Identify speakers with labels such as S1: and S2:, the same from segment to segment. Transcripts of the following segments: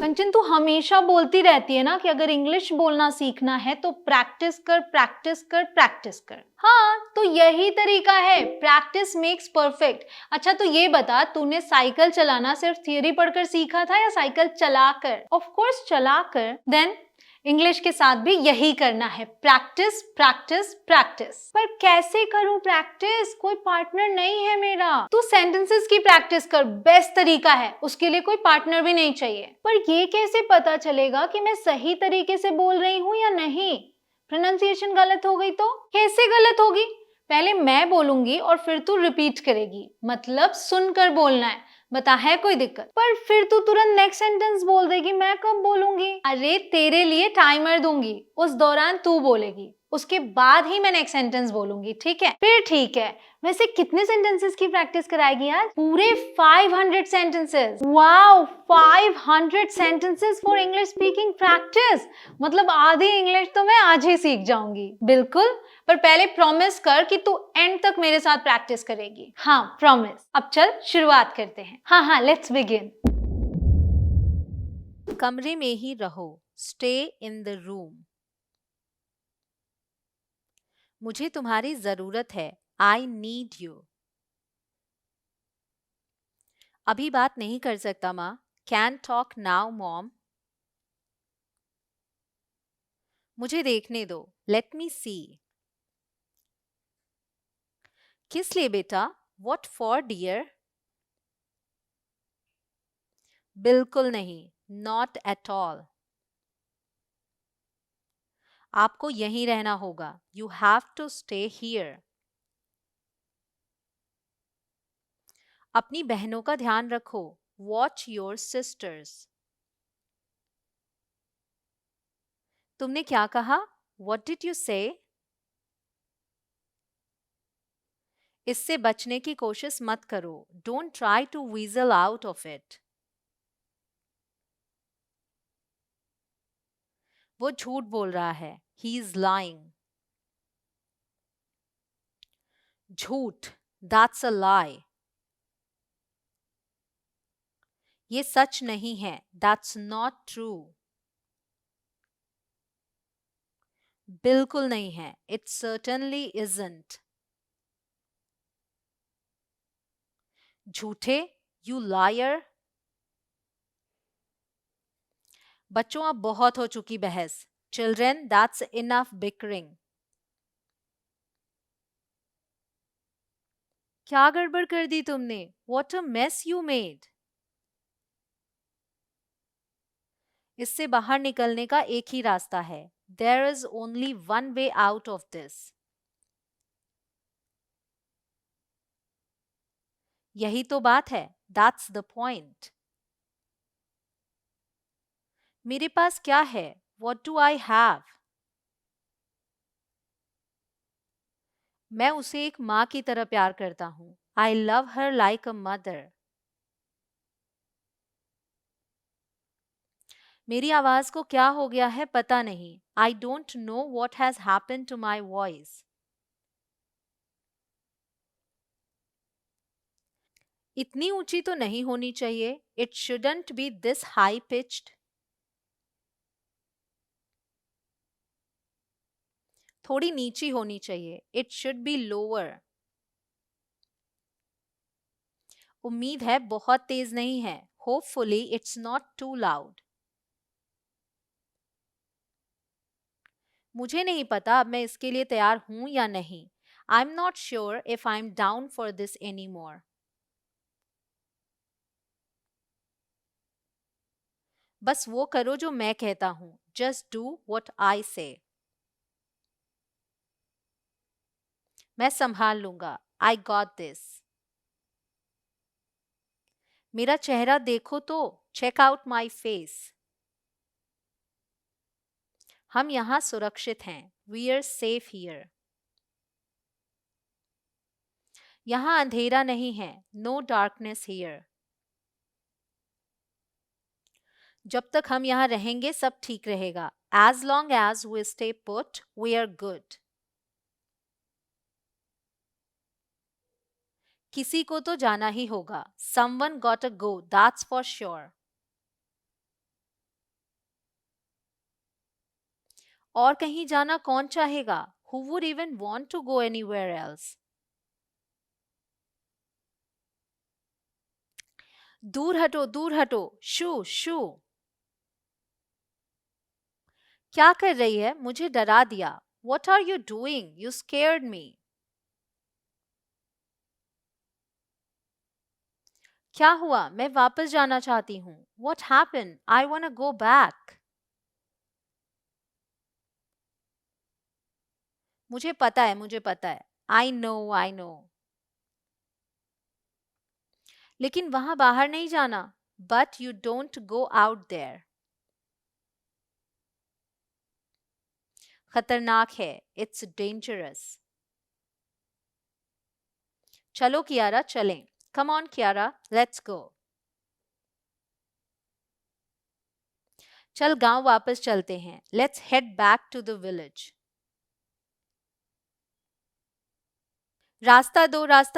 S1: कंचन, तू हमेशा बोलती रहती है ना कि अगर इंग्लिश बोलना सीखना है तो प्रैक्टिस कर, प्रैक्टिस कर, प्रैक्टिस कर। हाँ, तो यही तरीका है, प्रैक्टिस मेक्स परफेक्ट। अच्छा, तो ये बता, तूने साइकिल चलाना सिर्फ थियरी पढ़कर सीखा था या साइकिल चलाकर? ऑफ कोर्स चलाकर। देन इंग्लिश के साथ भी यही करना है, प्रैक्टिस प्रैक्टिस प्रैक्टिस। पर कैसे करूं प्रैक्टिस? कोई पार्टनर नहीं है मेरा। तू सेंटेंसेस की प्रैक्टिस कर, बेस्ट तरीका है, उसके लिए कोई पार्टनर भी नहीं चाहिए। पर ये कैसे पता चलेगा कि मैं सही तरीके से बोल रही हूँ या नहीं? प्रोनाउंसिएशन गलत हो गई तो? कैसे गलत होगी? पहले मैं बोलूंगी और फिर तू रिपीट करेगी, मतलब सुनकर बोलना है। बता, है कोई दिक्कत? पर फिर तू तुरंत नेक्स्ट सेंटेंस बोल देगी, मैं कब बोलूंगी? अरे तेरे लिए टाइमर दूंगी, उस दौरान तू बोलेगी, उसके बाद ही मैं नेक्स्ट सेंटेंस बोलूंगी, ठीक है? फिर ठीक है। वैसे कितने सेंटेंसेस की प्रैक्टिस कराएगी आज? पूरे 500 sentences. Wow, 500 sentences for English speaking practice. मतलब आधी इंग्लिश तो मैं आज ही सीख जाऊंगी। बिल्कुल, पर पहले प्रॉमिस कर कि तू एंड तक मेरे साथ प्रैक्टिस करेगी। हाँ, प्रॉमिस। अब चल शुरुआत करते हैं। हाँ, लेट्स बिगिन।
S2: कमरे में ही रहो, स्टे इन द रूम। मुझे तुम्हारी जरूरत है, आई नीड यू। अभी बात नहीं कर सकता माँ, कैन टॉक नाउ मॉम। मुझे देखने दो, लेट मी सी। किस लिए बेटा, व्हाट फॉर डियर। बिल्कुल नहीं, नॉट एट ऑल। आपको यहीं रहना होगा, you have to stay here. अपनी बहनों का ध्यान रखो, वॉच योर सिस्टर्स। तुमने क्या कहा, व्हाट डिड यू से। इससे बचने की कोशिश मत करो, don't try to weasel out of it. वो झूठ बोल रहा है, ही इज लाइंग। झूठ, दैट्स अ लाई। ये सच नहीं है, दैट्स नॉट ट्रू। बिल्कुल नहीं है, इट सर्टनली इजंट। झूठे, यू लायर। बच्चों, अब बहुत हो चुकी बहस। Children, that's enough bickering. क्या गड़बड़ कर दी तुमने, what a mess you made. इससे बाहर निकलने का एक ही रास्ता है, there is only one way out of this. यही तो बात है, दैट्स द पॉइंट। मेरे पास क्या है, व्हाट डू आई हैव। मैं उसे एक माँ की तरह प्यार करता हूँ, I love her like a mother. मेरी आवाज को क्या हो गया है पता नहीं, I don't know what has happen to my voice. इतनी ऊंची तो नहीं होनी चाहिए, it shouldn't be this high pitched. थोड़ी नीची होनी चाहिए, इट शुड बी लोअर। उम्मीद है बहुत तेज नहीं है, hopefully it's not too loud. मुझे नहीं पता अब मैं इसके लिए तैयार हूं या नहीं, I am not sure if I am down for this any more. बस वो करो जो मैं कहता हूं, जस्ट डू वॉट आई से। मैं संभाल लूंगा, आई गॉट दिस। मेरा चेहरा देखो तो, चेक आउट माई फेस। हम यहाँ सुरक्षित हैं, वी आर सेफ हियर। यहाँ अंधेरा नहीं है, नो डार्कनेस हियर। जब तक हम यहाँ रहेंगे सब ठीक रहेगा, as long as we stay put we are good. किसी को तो जाना ही होगा, someone got a go, that's for sure. और कहीं जाना कौन चाहेगा? Who would even want to go anywhere else? दूर हटो, शू शू। क्या कर रही है? मुझे डरा दिया। What are you doing? You scared me. क्या हुआ? मैं वापस जाना चाहती हूँ। What happened? I wanna go back. मुझे पता है। I know. लेकिन वहां बाहर नहीं जाना। But you don't go out there. खतरनाक है। It's dangerous. चलो कियारा, चलें। Come on Kiara, let's go. चल गांव वापस चलते हैं। Let's head back to the village. रास्ता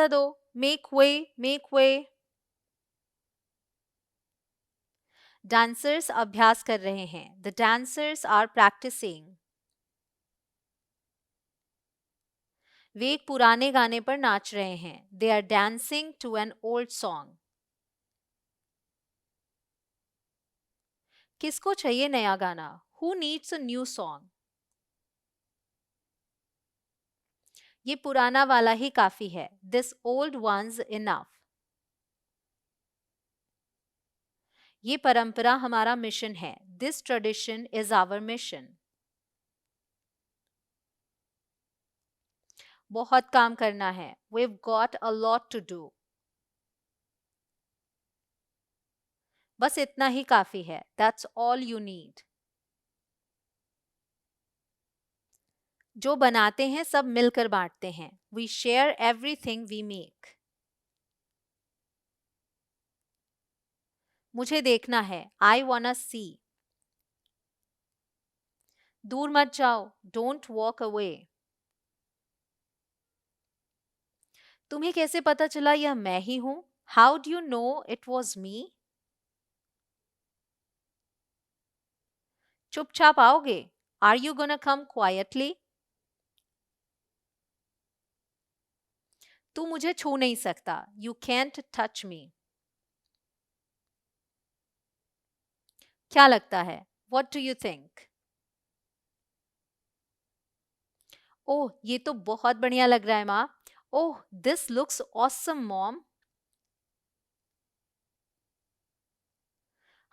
S2: दो। Make way. डांसर्स अभ्यास कर रहे हैं। The dancers are practicing. वे एक पुराने गाने पर नाच रहे हैं। They are dancing to an old song. किसको चाहिए नया गाना? Who needs a new song? ये पुराना वाला ही काफी है। This old one's enough. ये परंपरा हमारा मिशन है। This tradition is our mission. बहुत काम करना है। We've got a lot to do. बस इतना ही काफी है। That's all you need. जो बनाते हैं सब मिलकर बांटते हैं। We share everything we make. मुझे देखना है। I wanna see. दूर मत जाओ। Don't walk away. तुम्हें कैसे पता चला यह मैं ही हूं? How do you know it was me? चुपचाप आओगे? Are you gonna come quietly? तू मुझे छू नहीं सकता। You can't touch me. क्या लगता है? What do you think? ओह, ये तो बहुत बढ़िया लग रहा है माँ। ओह, this looks awesome, mom.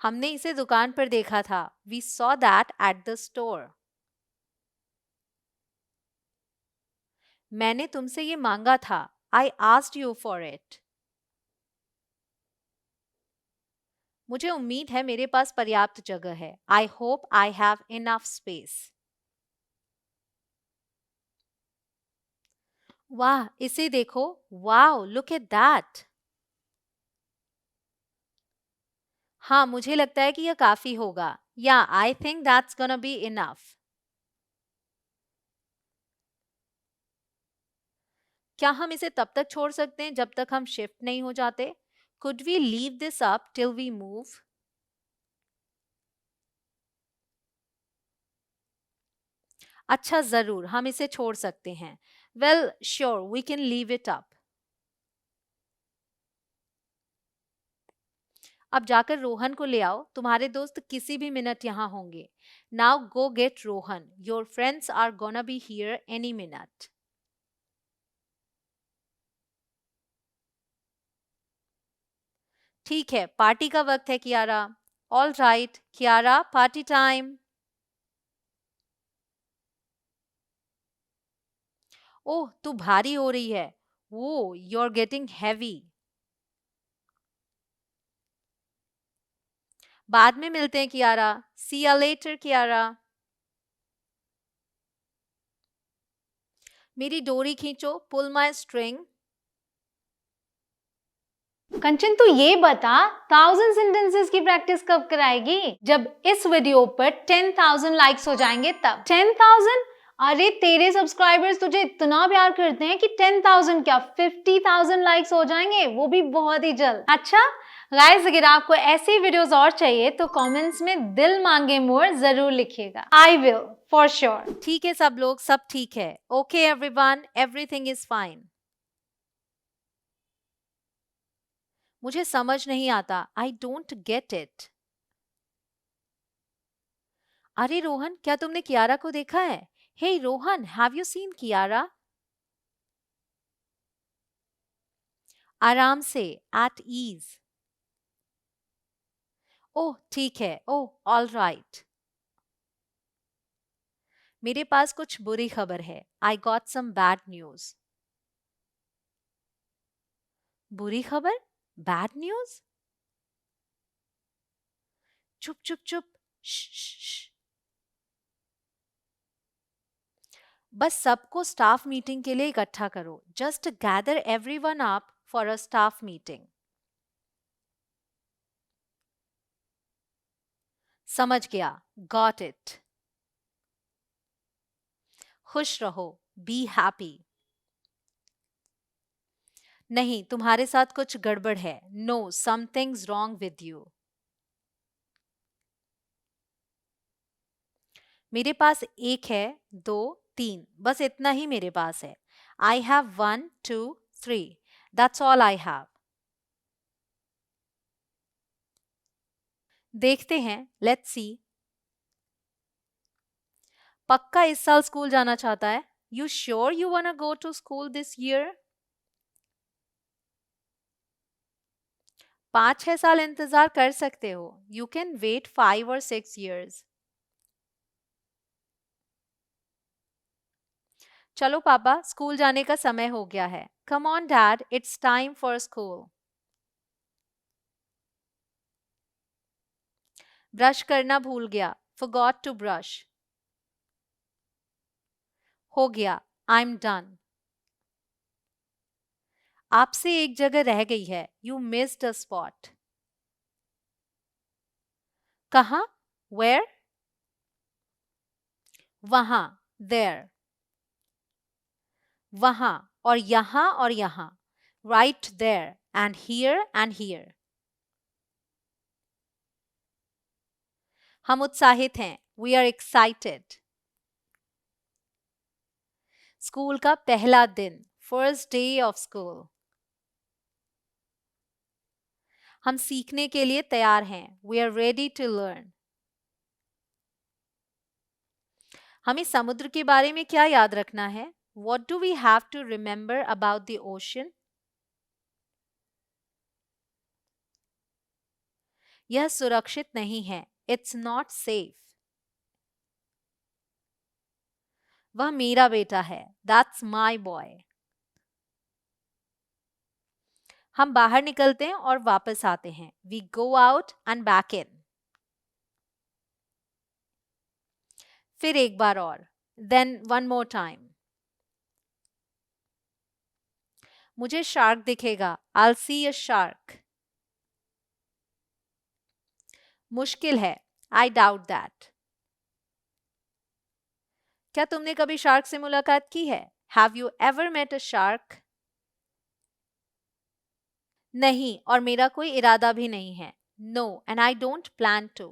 S2: हमने इसे दुकान पर देखा था। We saw that at the store. मैंने तुमसे ये मांगा था। I asked you for it. मुझे उम्मीद है मेरे पास पर्याप्त जगह है। I hope I have enough space. वाह, इसे देखो। Wow, look at that. हाँ, मुझे लगता है कि यह काफी होगा। Yeah, I think that's gonna be enough. क्या हम इसे तब तक छोड़ सकते हैं जब तक हम शिफ्ट नहीं हो जाते? Could we leave this up till we move? अच्छा, जरूर, हम इसे छोड़ सकते हैं। Well, sure, we can leave it up. अब जाकर रोहन को ले आओ। तुम्हारे दोस्त किसी भी मिनट यहाँ होंगे। Now go get Rohan. Your friends are gonna be here any minute. ठीक है, पार्टी का वक्त है Kiara. All right, Kiara, party time. Oh, तू भारी हो रही है। वो, you're getting heavy. बाद में मिलते हैं Kiara. See you later Kiara. मेरी डोरी खींचो। Pull my string.
S1: कंचन, तू ये बता 1000 सेंटेंसेस की प्रैक्टिस कब कराएगी? जब इस वीडियो पर 10,000 लाइक्स हो जाएंगे तब। 10,000? अरे तेरे सब्सक्राइबर्स तुझे इतना प्यार करते हैं कि 10,000 क्या 50,000 लाइक्स हो जाएंगे, वो भी बहुत ही जल्द। अच्छा, गाइस अगर आपको ऐसी वीडियोस और चाहिए तो कमेंट्स में दिल मांगे मोर जरूर लिखिएगा। I will for sure.
S2: ठीक है सब लोग, सब ठीक है। Okay everyone, everything is fine. मुझे समझ नहीं आता, आई डोंट गेट इट। अरे रोहन, क्या तुमने कियारा को देखा है? Hey Rohan, have you seen Kiara? आराम से, एट ईज। ओह ठीक है, ओह ऑल राइट। मेरे पास कुछ बुरी खबर है। I got some bad news. बुरी खबर? Bad news? चुप चुप चुप। श्श। बस सबको स्टाफ मीटिंग के लिए इकट्ठा करो। Just gather everyone up for a staff meeting. समझ गया, गॉट इट। खुश रहो, बी हैप्पी। नहीं, तुम्हारे साथ कुछ गड़बड़ है। No, something's wrong with you. मेरे पास एक है, दो, तीन, बस इतना ही मेरे पास है। I have 1 2 3, that's all I have. देखते हैं, लेट्स सी। पक्का इस साल स्कूल जाना चाहता है? You sure you wanna go to school this year? 5-6 साल इंतजार कर सकते हो। You can wait 5 or 6 years। चलो पापा, स्कूल जाने का समय हो गया है। Come on dad, it's time for school. Brush करना भूल गया। Forgot to brush. हो गया, आई एम डन। आपसे एक जगह रह गई है। You missed a spot. कहाँ? वेयर? वहां, देयर। वहां और यहां, राइट देयर एंड हियर। हम उत्साहित हैं। We are excited. स्कूल का पहला दिन, फर्स्ट डे ऑफ स्कूल। हम सीखने के लिए तैयार हैं। We are ready to learn. हमें समुद्र के बारे में क्या याद रखना है? What do we have to remember about the ocean? यह सुरक्षित नहीं है। It's not safe. वह मेरा बेटा है। That's my boy. हम बाहर निकलते हैं और वापस आते हैं। We go out and back in. फिर एक बार और। Then one more time. मुझे शार्क दिखेगा। I'll see a shark. मुश्किल है। I doubt that. क्या तुमने कभी शार्क से मुलाकात की है? Have you ever met a shark? नहीं, और मेरा कोई इरादा भी नहीं है। No, and I don't plan to.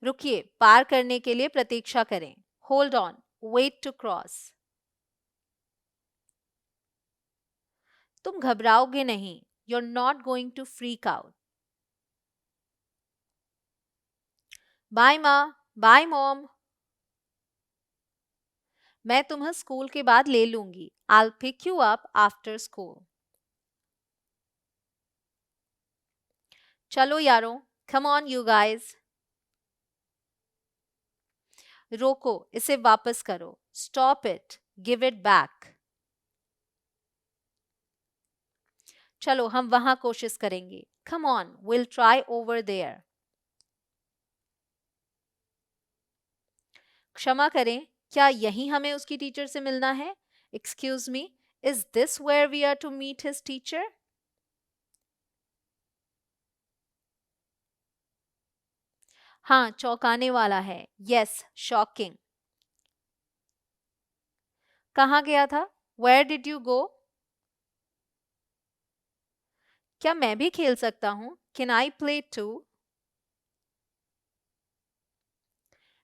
S2: रुकिए, पार करने के लिए प्रतीक्षा करें। Hold on, wait to cross. तुम घबराओगे नहीं। You're not going to freak out. Bye माँ, bye mom. मैं तुम्हें स्कूल के बाद ले लूंगी। I'll pick you up after school. चलो यारों, come on you guys. रोको, इसे वापस करो। Stop it, give it back. चलो हम वहां कोशिश करेंगे। Come on, we'll try over there. क्षमा करें, क्या यही हमें उसकी टीचर से मिलना है? Excuse me, is this where we are to meet his teacher? हाँ, चौंकाने वाला है। Yes, shocking. कहाँ गया था? Where did you go? क्या मैं भी खेल सकता हूँ? Can I play too?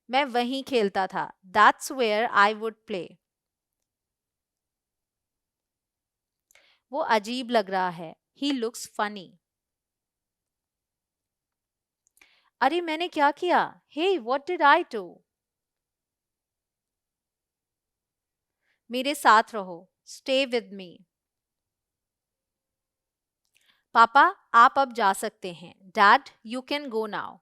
S2: मैं वहीं खेलता था। That's where I would play. वो अजीब लग रहा है। He looks funny. अरे मैंने क्या किया? Hey what did I do? मेरे साथ रहो। Stay with me. पापा, आप अब जा सकते हैं। Dad, you can go now.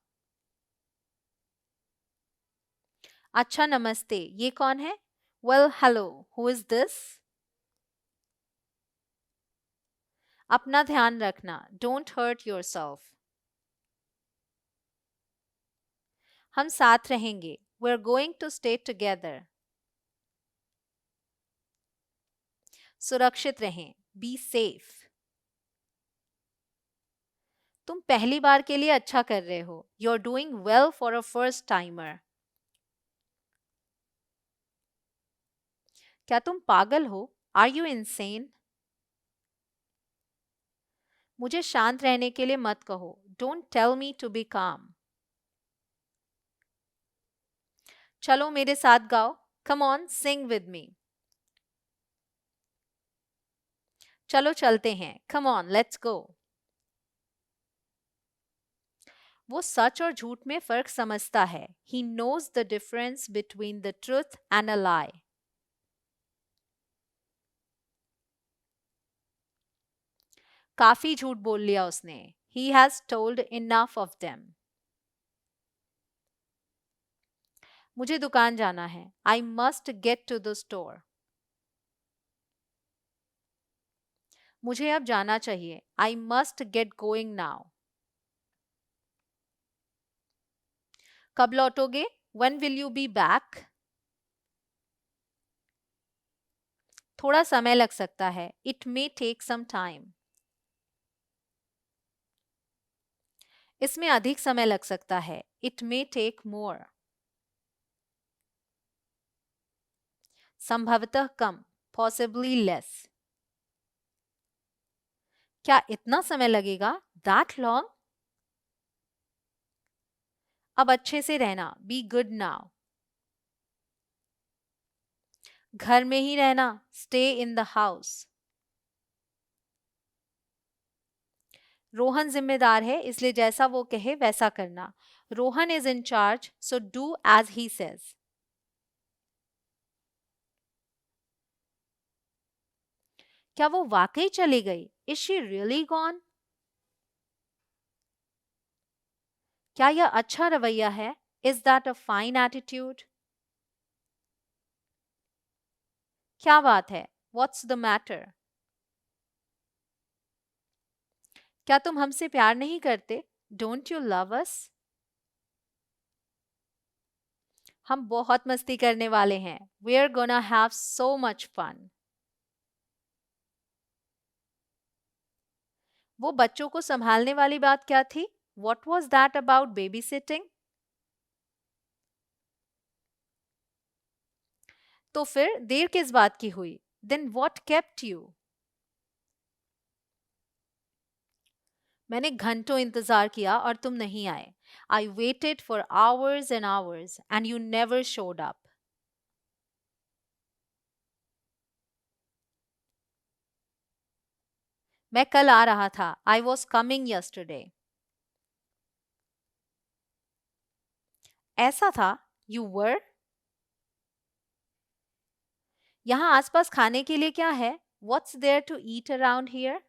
S2: अच्छा नमस्ते, ये कौन है? Well hello, who is this? अपना ध्यान रखना। Don't hurt yourself. हम साथ रहेंगे। We are going to stay together. सुरक्षित रहें। Be safe. तुम पहली बार के लिए अच्छा कर रहे हो। You are doing well for a first timer. क्या तुम पागल हो? Are you insane? मुझे शांत रहने के लिए मत कहो। Don't tell me to be calm. चलो मेरे साथ गाओ। Come on sing with me. चलो चलते हैं। Come on let's go. वो सच और झूठ में फर्क समझता है। He knows the difference between the truth and a lie. काफी झूठ बोल लिया उसने। He has told enough of them. मुझे दुकान जाना है। I must get to the store. मुझे अब जाना चाहिए। I must get going now. कब लौटोगे? When will you be back? थोड़ा समय लग सकता है। It may take some time. इसमें अधिक समय लग सकता है। It may take more. संभवतः कम। Possibly less. क्या इतना समय लगेगा? That long? अब अच्छे से रहना। Be good now. घर में ही रहना। Stay in the house. Rohan जिम्मेदार है, इसलिए जैसा वो कहे वैसा करना। Rohan is in charge, so do as he says. क्या वो वाकई चली गई? Is she really gone? क्या यह अच्छा रवैया है? Is that a fine attitude? क्या बात है? What's the matter? क्या तुम हमसे प्यार नहीं करते? Don't you love us? हम बहुत मस्ती करने वाले हैं। We are gonna have so much fun. वो बच्चों को संभालने वाली बात क्या थी? What was that about babysitting? तो फिर देर किस बात की हुई? Then what kept you? मैंने घंटों इंतजार किया और तुम नहीं आए। I waited for hours and hours and you never showed up. मैं कल आ रहा था। I was coming yesterday. ऐसा था? You were? यहाँ आसपास खाने के लिए क्या है? What's there to eat around here?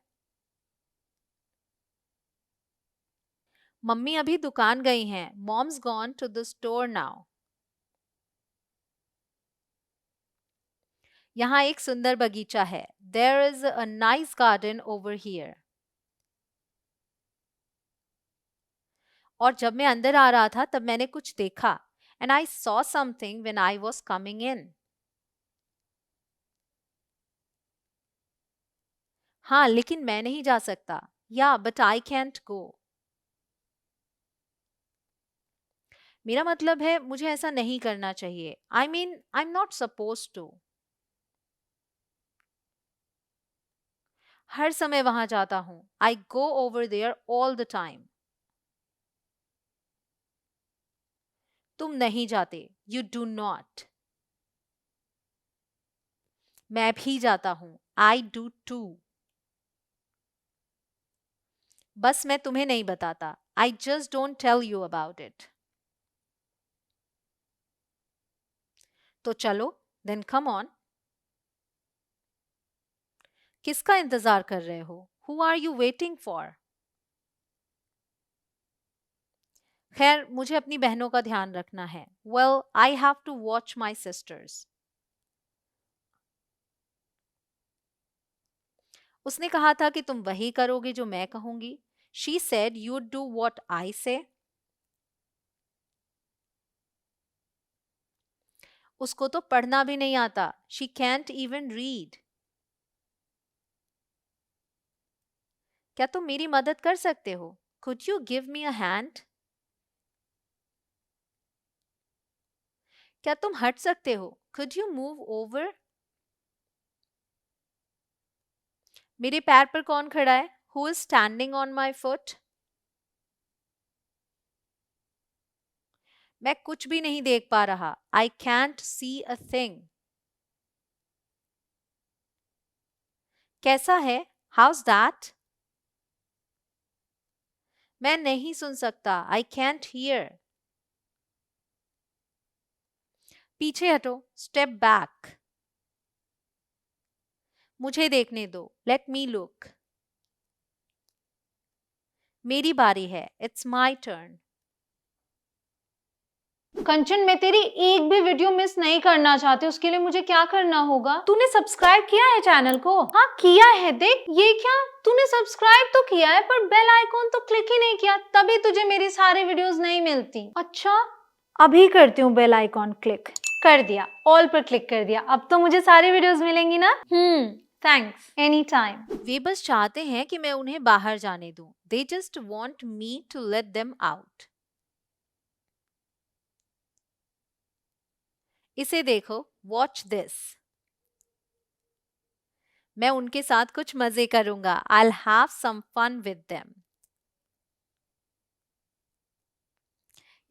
S2: Mummy अभी दुकान गई हैं। Mom's gone to the store now. यहाँ एक सुंदर बगीचा है। There is a nice garden over here. और जब मैं अंदर आ रहा था तब मैंने कुछ देखा। And I saw something when I was coming in. हाँ, लेकिन मैं नहीं जा सकता। Yeah, but I can't go. मेरा मतलब है मुझे ऐसा नहीं करना चाहिए। I mean, I'm not supposed to. हर समय वहां जाता हूं. I go over there all the time. तुम नहीं जाते. You do not. मैं भी जाता हूं. I do too. बस मैं तुम्हें नहीं बताता. I just don't tell you about it. तो चलो, then come on. किसका इंतजार कर रहे हो? Who are you waiting for? खैर, मुझे अपनी बहनों का ध्यान रखना है. Well, I have to watch my sisters. उसने कहा था कि तुम वही करोगे जो मैं कहूंगी. She said you'd do what I say. उसको तो पढ़ना भी नहीं आता. She can't even read. क्या तुम मेरी मदद कर सकते हो? Could you give me a hand? क्या तुम हट सकते हो? Could you move over? मेरे पैर पर कौन खड़ा है? Who is standing on my foot? मैं कुछ भी नहीं देख पा रहा. I can't see a thing. कैसा है? How's that? मैं नहीं सुन सकता. I can't hear. पीछे हटो. Step back. मुझे देखने दो. Let me look. मेरी बारी है. It's my turn.
S1: कंचन, मैं तेरी एक भी वीडियो मिस नहीं करना चाहती. उसके लिए मुझे क्या करना होगा? तूने सब्सक्राइब किया है चैनल को? हाँ किया है. देख, ये क्या, तूने सब्सक्राइब तो किया है पर बेल आइकॉन तो क्लिक ही नहीं किया. तभी तुझे मेरी सारी वीडियोस नहीं मिलती. अच्छा, अभी करती हूँ बेल आइकॉन क्लिक. कर दिया. ऑल पर क्लिक कर दिया. अब तो मुझे सारी वीडियोस मिलेंगी ना? थैंक्स. Any time.
S2: वे बस चाहते हैं कि मैं उन्हें बाहर जाने दूं. They just want me to let them out. इसे देखो. Watch this. मैं उनके साथ कुछ मजे करूंगा. I'll have some fun with them.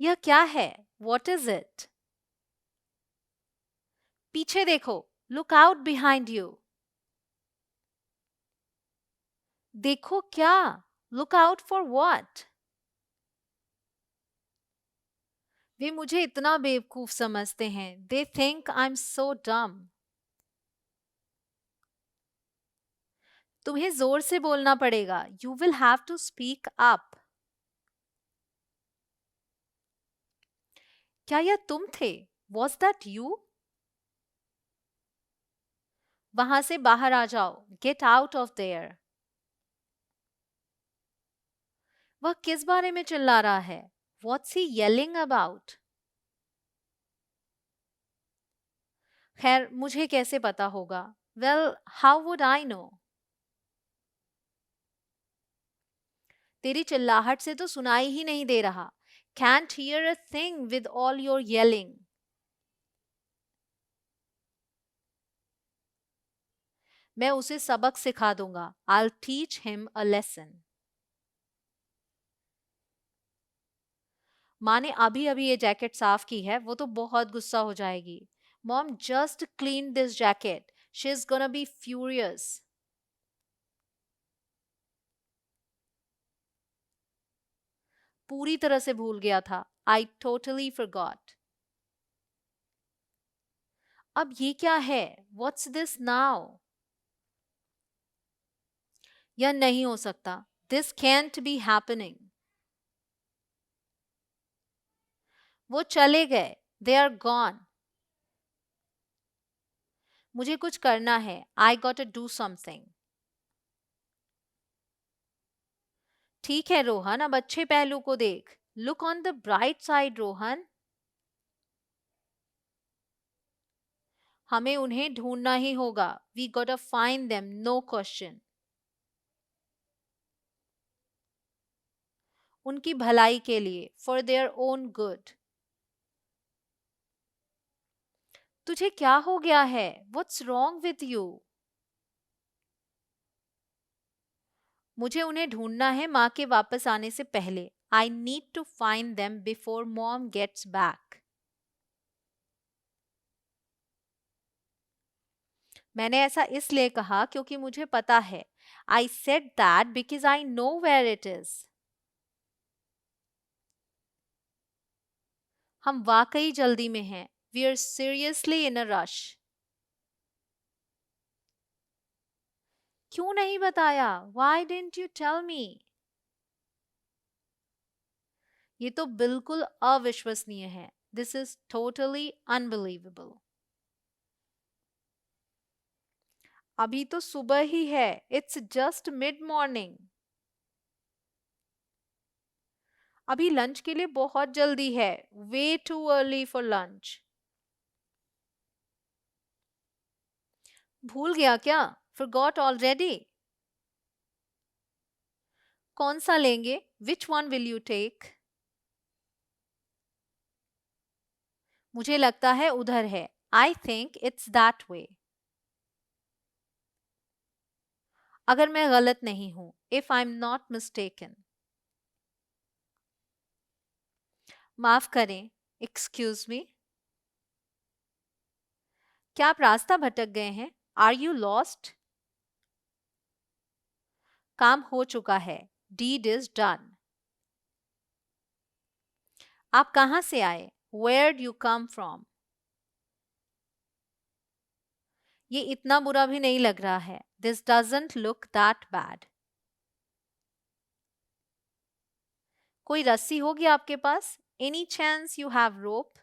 S2: यह क्या है? What is it? पीछे देखो. Look out behind you. देखो क्या? Look out for what? वे मुझे इतना बेवकूफ समझते हैं. They think I'm so dumb. तुम्हें जोर से बोलना पड़ेगा. You will have to speak up. क्या यह तुम थे? Was that you? वहां से बाहर आ जाओ. Get out of there. वह किस बारे में चिल्ला रहा है? What's he yelling about? खैर, मुझे कैसे पता होगा? Well, how would I know? तेरी चिल्लाहट से तो सुनाई ही नहीं दे रहा. Can't hear a thing with all your yelling. मैं उसे सबक सिखा दूंगा. I'll teach him a lesson. माँ ने अभी अभी ये जैकेट साफ की है. वो तो बहुत गुस्सा हो जाएगी. Mom just cleaned this jacket. She's gonna be furious. पूरी तरह से भूल गया था. I totally forgot. अब ये क्या है? What's this now? यह नहीं हो सकता. This can't be happening. वो चले गए. They are gone. मुझे कुछ करना है. I gotta do something. ठीक है रोहन, अब अच्छे पहलू को देख. Look on the bright side, Rohan. हमें उन्हें ढूंढना ही होगा. We gotta find them, no question. उनकी भलाई के लिए. For their own good. तुझे क्या हो गया है? What's wrong with you? मुझे उन्हें ढूंढना है माँ के वापस आने से पहले. I need to find them before mom gets back. मैंने ऐसा इसलिए कहा क्योंकि मुझे पता है. I said that because I know where it is. हम वाकई जल्दी में हैं. We are seriously in a rush. क्यों नहीं बताया? Why didn't you tell me? ये तो बिल्कुल अविश्वसनीय है. This is totally unbelievable. अभी तो सुबह ही है. It's just mid morning. अभी लंच के लिए बहुत जल्दी है. Way too early for lunch. भूल गया क्या? Forgot already. कौन सा लेंगे? Which one will you take? मुझे लगता है उधर है. I think it's that way. अगर मैं गलत नहीं हूं. If I'm not mistaken. माफ करें. Excuse me. क्या आप रास्ता भटक गए हैं? Are you lost? काम हो चुका है. Deed is done. आप कहां से आए? Where'd you come from? ये इतना बुरा भी नहीं लग रहा है. This doesn't look that bad. कोई रस्सी होगी आपके पास? Any chance you have rope?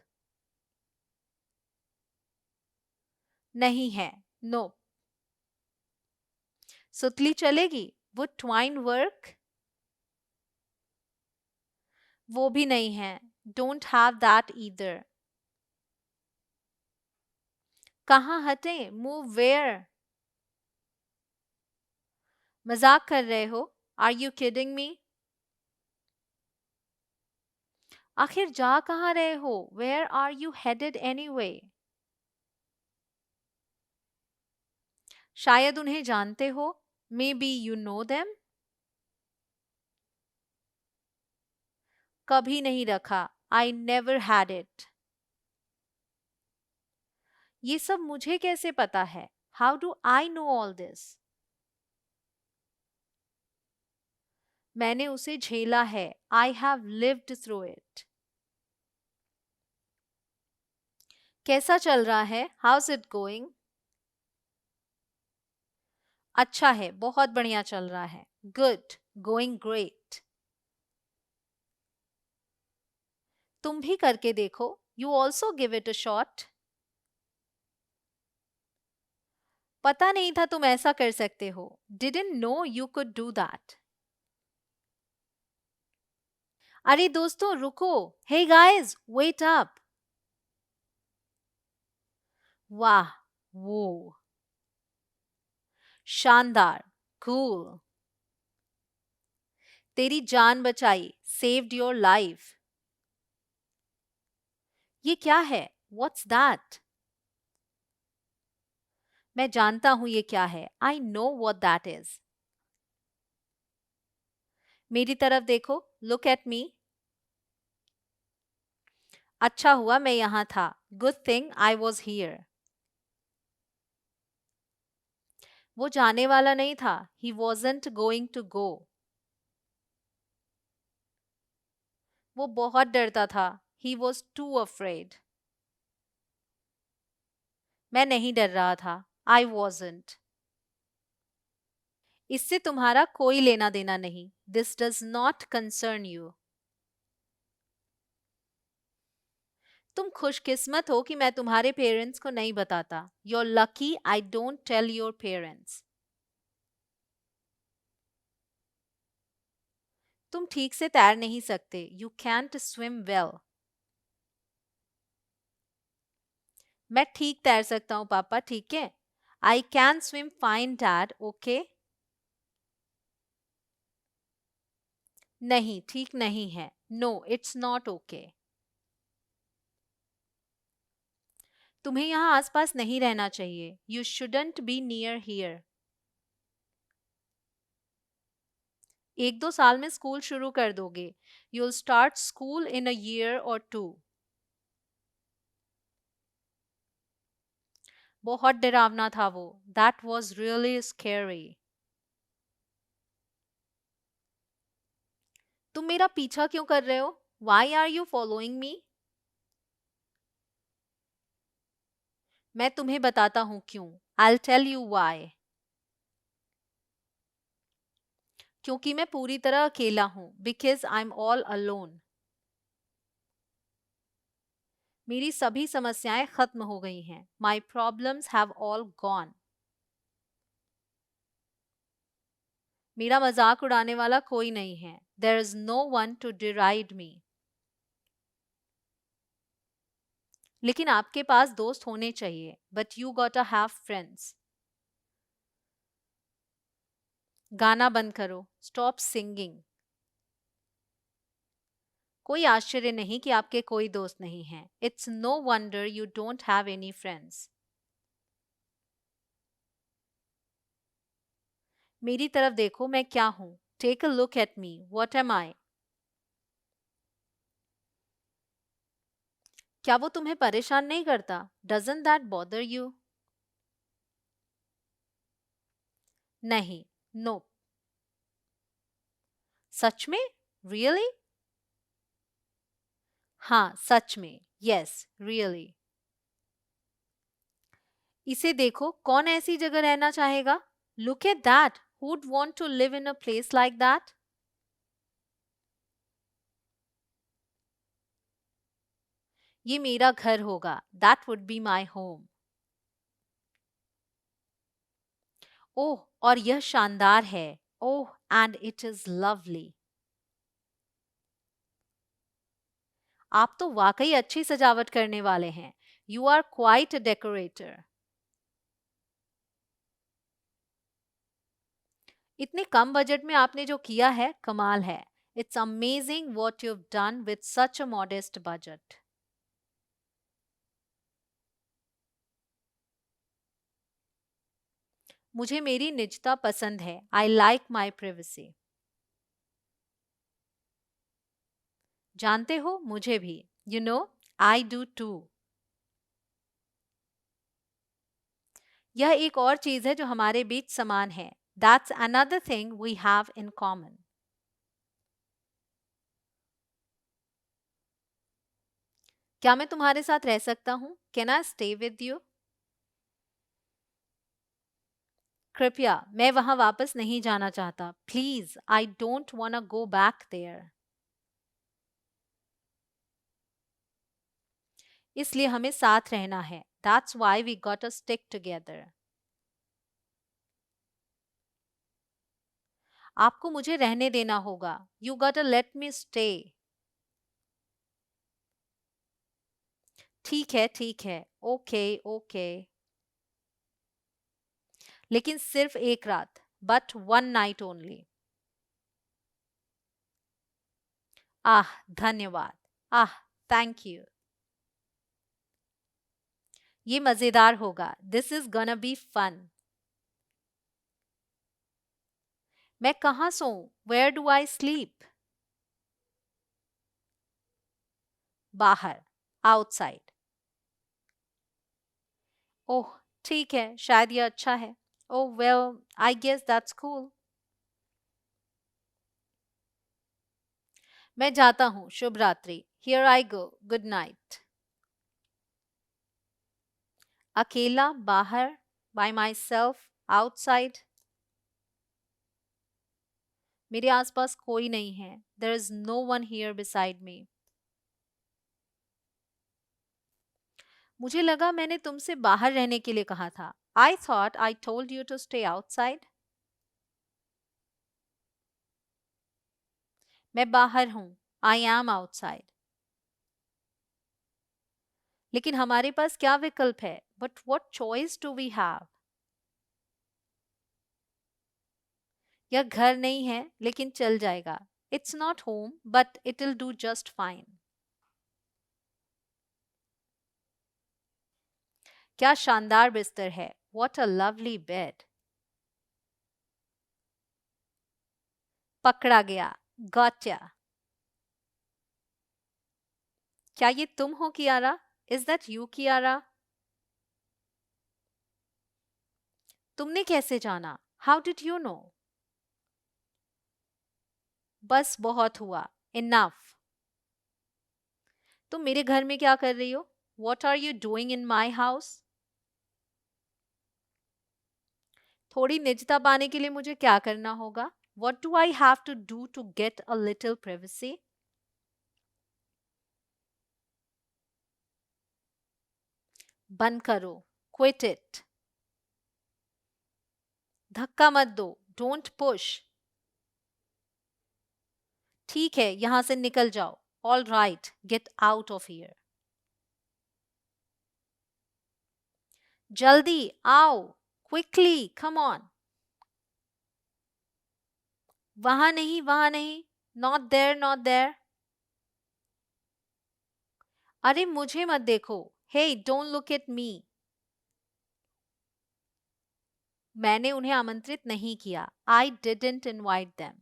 S2: नहीं है. No. सुतली चलेगी? Would twine work? वो भी नहीं है. Don't have that either. कहाँ हटें? Move where? मजाक कर रहे हो? Are you kidding me? आखिर जा कहाँ रहे हो? Where are you headed anyway? शायद उन्हें जानते हो. Maybe you know them. कभी नहीं रखा. I never had it. ये सब मुझे कैसे पता है? How do I know all this? मैंने उसे झेला है. I have lived through it. कैसा चल रहा है? How's it going? अच्छा है. बहुत बढ़िया चल रहा है. Good. Going great. तुम भी करके देखो. You also give it a shot. पता नहीं था तुम ऐसा कर सकते हो. Didn't know you could do that. अरे दोस्तों रुको. Hey guys, wait up. वाह. वो. शानदार. Cool. तेरी जान बचाई. Saved your life. ये क्या है? What's that? मैं जानता हूं ये क्या है. I know what that is. मेरी तरफ देखो. Look at me. अच्छा हुआ मैं यहां था. Good thing I was here. वो जाने वाला नहीं था. He wasn't going to go. वो बहुत डरता था. He was too afraid. मैं नहीं डर रहा था. I wasn't. इससे तुम्हारा कोई लेना देना नहीं. This does not concern you. तुम खुशकिस्मत हो कि मैं तुम्हारे पेरेंट्स को नहीं बताता. You're lucky I don't tell your parents. तुम ठीक से तैर नहीं सकते. You can't swim well. मैं ठीक तैर सकता हूँ पापा. ठीक है. I can swim fine dad. Okay. नहीं ठीक नहीं है. No, it's not okay. तुम्हें यहाँ आसपास नहीं रहना चाहिए. You shouldn't be near here. 1-2 साल में स्कूल शुरू कर दोगे. You'll start school in a year or two. बहुत डरावना था वो. That was really scary. तुम मेरा पीछा क्यों कर रहे हो? Why are you following me? मैं तुम्हें बताता हूँ क्यों. I'll tell you why. क्योंकि मैं पूरी तरह अकेला हूँ. Because I'm all alone. मेरी सभी समस्याएं खत्म हो गई हैं. My problems have all gone. मेरा मजाक उड़ाने वाला कोई नहीं है. There is no one to deride me. लेकिन आपके पास दोस्त होने चाहिए. But you gotta have friends. गाना बंद करो. Stop singing. कोई आश्चर्य नहीं कि आपके कोई दोस्त नहीं हैं. It's no wonder you don't have any friends. मेरी तरफ देखो मैं क्या हूँ. Take a look at me. What am I? क्या वो तुम्हें परेशान नहीं करता? Doesn't that bother you? नहीं. No. सच में? Really? हाँ, सच में. Yes, really. इसे देखो, कौन ऐसी जगह रहना चाहेगा? Look at that. Who'd want to live in a place like that? ये मेरा घर होगा. That would be my home. ओह, और यह शानदार है. ओह, and it is lovely. आप तो वाकई अच्छी सजावट करने वाले हैं. You are quite a decorator. इतने कम बजट में आपने जो किया है कमाल है. It's amazing what you've done with such a modest budget. मुझे मेरी निजता पसंद है. I like my privacy. जानते हो, मुझे भी. You know, I do too. यह एक और चीज है जो हमारे बीच समान है. That's another thing we have in common. क्या मैं तुम्हारे साथ रह सकता हूँ? Can I stay with you? कृपया, मैं वहां वापस नहीं जाना चाहता. Please, I don't wanna go back there. इसलिए हमें साथ रहना है. That's why we gotta stick together. आपको मुझे रहने देना होगा. You gotta let me stay. ठीक है, ठीक है. Okay, okay. लेकिन सिर्फ एक रात. But one night only. आह, धन्यवाद. आह, थैंक यू. ये मजेदार होगा. This is gonna be fun. मैं कहाँ सोऊं? Where do I sleep? बाहर. Outside. ओह, ठीक है, शायद यह अच्छा है. Oh well, I guess that's cool. मैं जाता हूँ. शुभ रात्रि. Here I go. Good night. अकेला, बाहर, by myself, outside. मेरे आसपास कोई नहीं है. There is no one here beside me. मुझे लगा मैंने तुमसे बाहर रहने के लिए कहा था. I thought I told you to stay outside. मैं बाहर हूँ. I am outside. लेकिन हमारे पास क्या विकल्प है? But what choice do we have? यह घर नहीं है, लेकिन चल जाएगा. It's not home, but it'll do just fine. क्या शानदार बिस्तर है. What a lovely bed. पकड़ा गया, gotcha. क्या ये तुम हो Kiara? Is that you, Kiara? तुमने कैसे जाना? How did you know? बस बहुत हुआ, enough. तुम मेरे घर में क्या कर रही हो? What are you doing in my house? थोड़ी निजता पाने के लिए मुझे क्या करना होगा? What do I have to do to get a little privacy? बंद करो, quit it. धक्का मत दो, don't push. ठीक है, यहां से निकल जाओ. All right, get out of here. जल्दी आओ, quickly, come on. वहां नहीं, not there, not there. अरे मुझे मत देखो, hey, don't look at me. मैंने उन्हें आमंत्रित नहीं किया, I didn't invite them.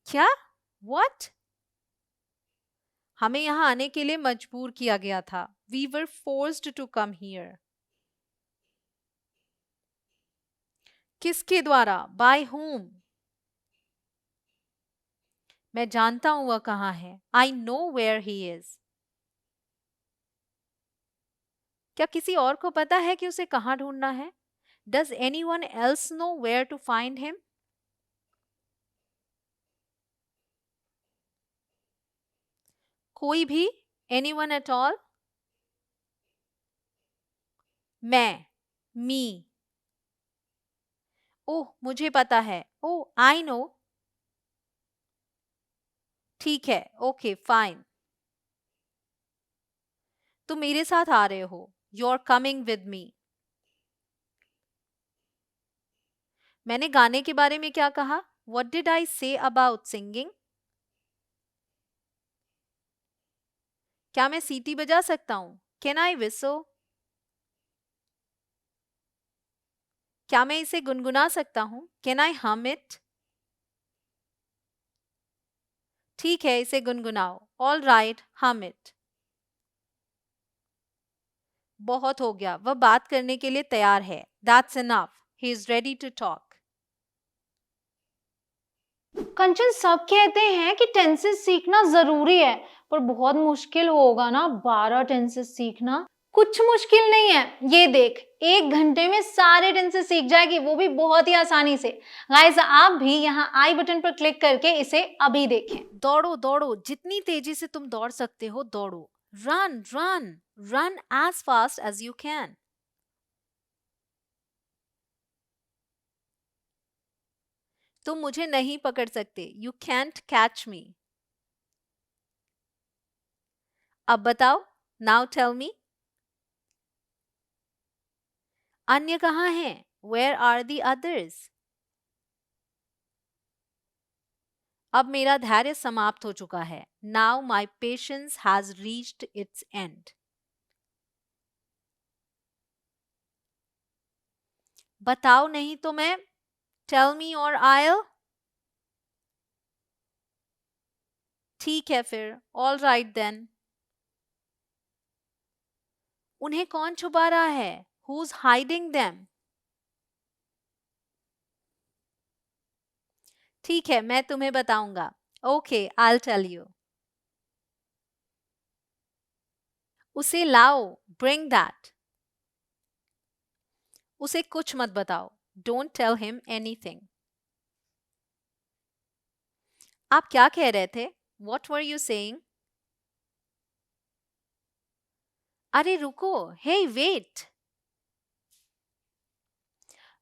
S2: क्या? What? हमें यहाँ आने के लिए मजबूर किया गया था. We were forced to come here. किसके द्वारा? By whom? मैं जानता हूं वह कहाँ है. I know where he is. क्या किसी और को पता है कि उसे कहाँ ढूंढना है? Does anyone else know where to find him? कोई भी? Anyone at all? मैं, me. ओह, मुझे पता है. ओह, I know. ठीक है, ओके, फाइन. तुम मेरे साथ आ रहे हो. You're coming with me. मैंने गाने के बारे में क्या कहा? What did I say about singing? क्या मैं सीटी बजा सकता हूँ? Can I whistle? क्या मैं इसे गुनगुना सकता हूँ? Can I hum it? ठीक है, इसे गुनगुनाओ. All right, hum it. बहुत हो गया, वह बात करने के लिए तैयार है. That's enough. He is ready to talk.
S1: कंचन, सब कहते हैं कि टेंसेस सीखना जरूरी है, पर बहुत मुश्किल होगा ना 12 टेंसेस सीखना. कुछ मुश्किल नहीं है, ये देख, 1 घंटे में सारे टेंसेस सीख जाएगी, वो भी बहुत ही आसानी से. गाइस, आप भी यहाँ आई बटन पर क्लिक करके इसे अभी देखें.
S2: दौड़ो दौड़ो, जितनी तेजी से तुम दौड़ सकते हो दौड़ो. Run, run, run as fast as you can. तुम मुझे नहीं पकड़ सकते. You can't catch me. अब बताओ. Now tell me. अन्य कहाँ हैं? Where are the others? अब मेरा धैर्य समाप्त हो चुका है. Now my patience has reached its end. बताओ नहीं तो मैं. Tell me or I'll. ठीक है फिर. All right then. उन्हें कौन छुपा रहा है? Who's hiding them? ठीक है, मैं तुम्हें बताऊंगा. Okay, I'll tell you. उसे लाओ. Bring that. उसे कुछ मत बताओ. Don't tell him anything. आप क्या कह रहे थे? What were you saying? अरे रुको. Hey, wait.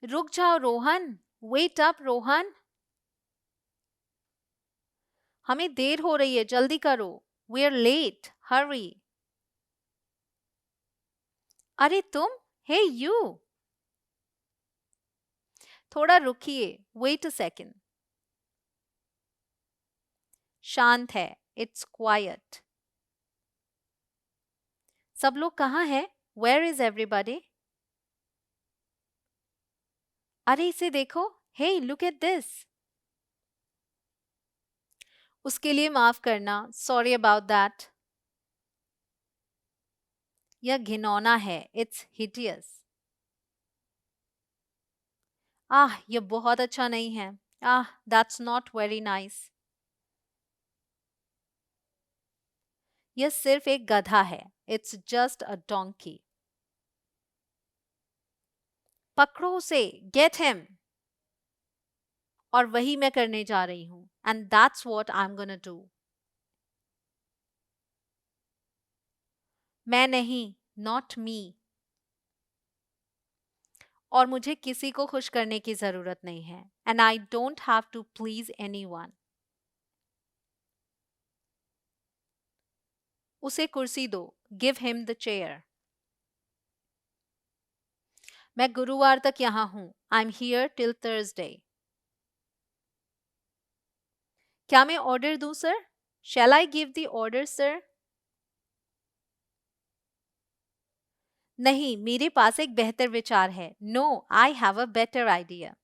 S2: रुक जाओ रोहन. Wait up, Rohan. हमें देर हो रही है, जल्दी करो. We're late. Hurry. अरे तुम. Hey, you. थोड़ा रुकिए. Wait a second. शांत है. It's quiet. सब लोग कहाँ हैं? Where is everybody? अरे इसे देखो, हे लुक एट दिस। उसके लिए माफ करना, सॉरी अबाउट दैट। यह घिनौना है, इट्स हिडियस। आह यह बहुत अच्छा नहीं है। आह दैट्स नॉट वेरी नाइस। यह सिर्फ एक गधा है, इट्स जस्ट अ डोंकी। पकड़ो उसे, गेट हिम। और वही मैं करने जा रही हूं, and that's what I am gonna do. मैं नहीं, नॉट मी। और मुझे किसी को खुश करने की जरूरत नहीं है, and I don't have to please anyone. उसे कुर्सी दो, गिव हिम द चेयर। मैं गुरुवार तक यहां हूं, I am here till Thursday. क्या मैं ऑर्डर दूं sir? Shall I give the order sir? नहीं, मेरे पास एक बेहतर विचार है। No, I have a better idea.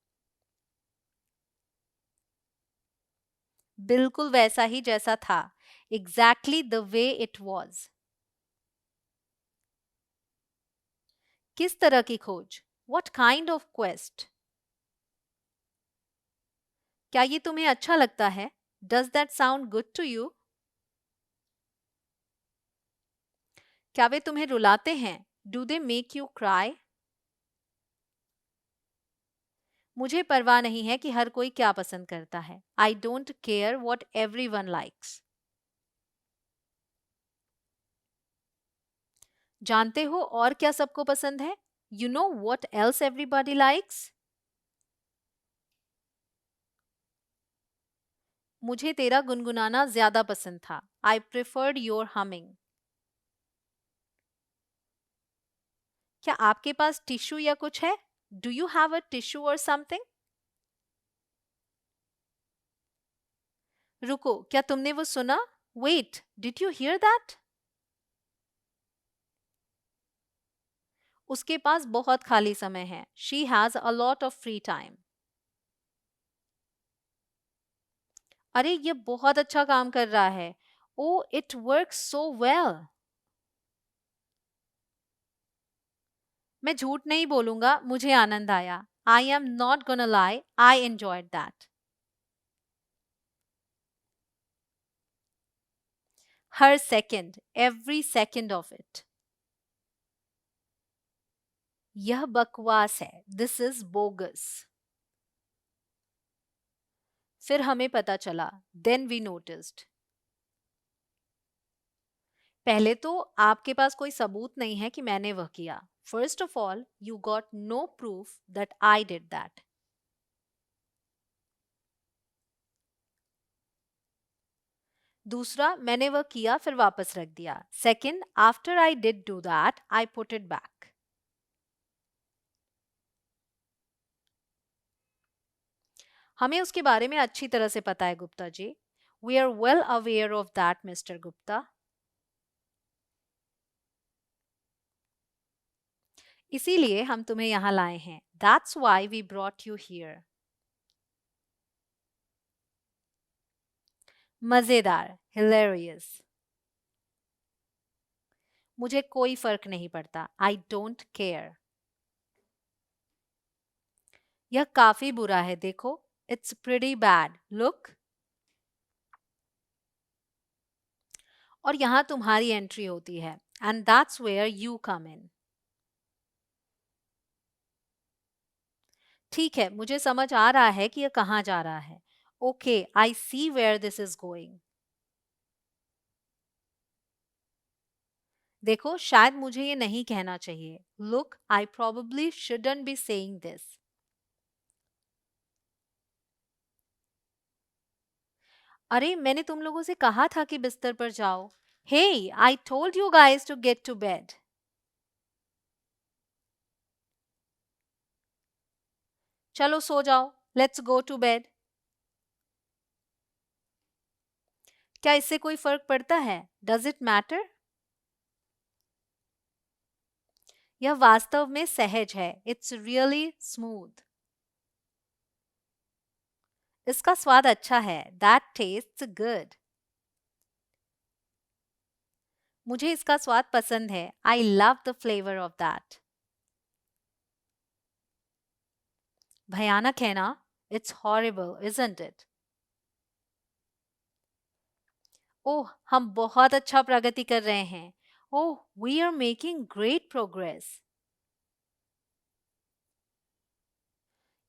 S2: बिल्कुल वैसा ही जैसा था, exactly the way it was. किस तरह की खोज? What kind of quest? क्या ये तुम्हें अच्छा लगता है? Does that sound good to you? क्या वे तुम्हें रुलाते हैं? Do they make you cry? मुझे परवाह नहीं है कि हर कोई क्या पसंद करता है। I don't care what every one likes. जानते हो और क्या सबको पसंद है? You know what else everybody likes? मुझे तेरा गुनगुनाना ज्यादा पसंद था। I preferred your humming. क्या आपके पास टिश्यू या कुछ है? Do you have a tissue और समथिंग? रुको, क्या तुमने वो सुना? Wait, did you hear that? उसके पास बहुत खाली समय है। She has a lot of free time. अरे ये बहुत अच्छा काम कर रहा है। ओ इट वर्क्स सो वेल। मैं झूठ नहीं बोलूंगा, मुझे आनंद आया। I am not gonna lie, I enjoyed that. Her second, every second of it. यह बकवास है, दिस इज बोगस। फिर हमें पता चला, देन वी नोटिस्ड। पहले तो आपके पास कोई सबूत नहीं है कि मैंने वह किया। First of all, you got no proof that I did that. दूसरा, मैंने वह किया फिर वापस रख दिया। Second, after I did do that I put it back. हमें उसके बारे में अच्छी तरह से पता है Gupta ji. We are well aware of that mister Gupta. इसीलिए हम तुम्हें यहाँ लाए हैं। That's why we brought you here. मजेदार, हिलेरियस। मुझे कोई फर्क नहीं पड़ता। I don't care. यह काफी बुरा है, देखो। It's pretty bad, look. और यहाँ तुम्हारी एंट्री होती है, and that's where you come in. ठीक है, मुझे समझ आ रहा है कि यह कहाँ जा रहा है। Okay, I see where this is going. देखो, शायद मुझे ये नहीं कहना चाहिए। Look, I probably shouldn't be saying this. अरे मैंने तुम लोगों से कहा था कि बिस्तर पर जाओ। Hey, I told you guys to get to bed. चलो सो जाओ, लेट्स गो टू बेड। क्या इससे कोई फर्क पड़ता है? Does it matter? यह वास्तव में सहज है, इट्स रियली स्मूथ। इसका स्वाद अच्छा है. That tastes good. मुझे इसका स्वाद पसंद है. I love the flavor of that. भयानक है ना? It's horrible, isn't it? ओह, हम बहुत अच्छा प्रगति कर रहे हैं. ओह, we are making great progress.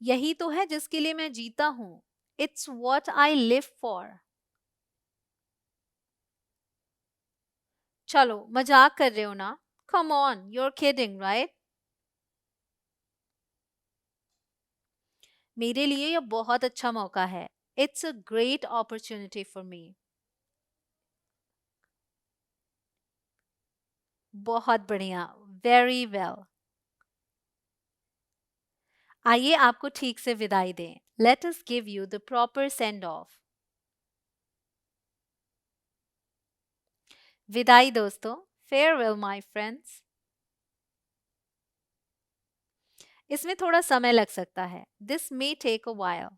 S2: यही तो है जिसके लिए मैं जीता हूं. It's what I live for. चलो, मजाक कर रहे हो ना? Come on, you're kidding, right? मेरे लिए यह बहुत अच्छा मौका है. It's a great opportunity for me. बहुत बढ़िया. Very well. आइए आपको ठीक से विदाई दें. Let us give you the proper send off. विदाई दोस्तों. Farewell my friends. इसमें थोड़ा समय लग सकता है. This may take a while.